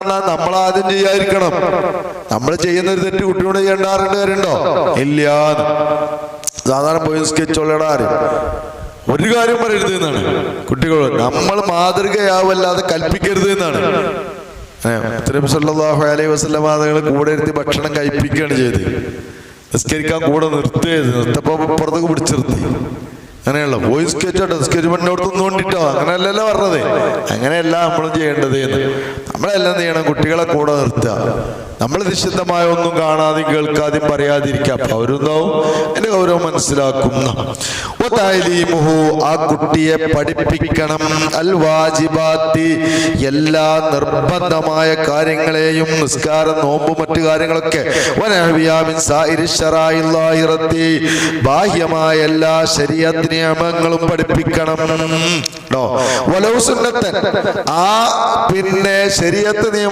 നമ്മളാദ്യം ചെയ്യാതിരിക്കണം. നമ്മൾ ചെയ്യുന്നൊരു തെറ്റ് കുട്ടിയോട് ചെയ്യേണ്ടാറുണ്ട് കാര്യമുണ്ടോ? ഇല്ല. സാധാരണ പോയി സ്കെച്ചുള്ളടാ അറിയും. ഒരു കാര്യം പറയരുത് എന്നാണ് കുട്ടികൾ. നമ്മൾ മാതൃകയാവല്ലാതെ കൽപ്പിക്കരുത് എന്നാണ്. നബി സല്ലല്ലാഹു അലൈഹി വസല്ലം തങ്ങൾ കൂടെ ഇരുത്തി ഭക്ഷണം കഴിപ്പിക്കുകയാണ് ചെയ്ത്. നിസ്കരിക്കാൻ കൂടെ നിർത്തപ്പോ പുറത്തേക്ക് പിടിച്ചു നിർത്തി. അങ്ങനെയല്ല പോയി സ്കെച്ചോട്ടോ, സ്കെച്ച് പണിയോടത്തൊന്നും കൊണ്ടിട്ടോ, അങ്ങനെയല്ലല്ലോ പറഞ്ഞത്. അങ്ങനെയല്ല നമ്മളും ചെയ്യേണ്ടത് എന്ന്. നമ്മളെല്ലാം ചെയ്യണം, കുട്ടികളെ കൂടെ നിർത്തുക. നമ്മൾ നിശ്ചിതമായ ഒന്നും കാണാതെയും കേൾക്കാതെയും പറയാതിരിക്കുക. അപ്പൊ അവരുണ്ടാവും എന്റെ ഗൗരവം മനസ്സിലാക്കും. ആ കുട്ടിയെ പഠിപ്പിക്കണം. അൽ വാജിബാത്തി, എല്ലാ നിർബന്ധമായ കാര്യങ്ങളെയും, നിസ്കാരം, നോമ്പ്, മറ്റു കാര്യങ്ങളൊക്കെ, ബാഹ്യമായ എല്ലാ ശരീഅത്ത് നിയമങ്ങളും പഠിപ്പിക്കണം. ആ പിന്നെ ശരീഅത്ത് നിയമം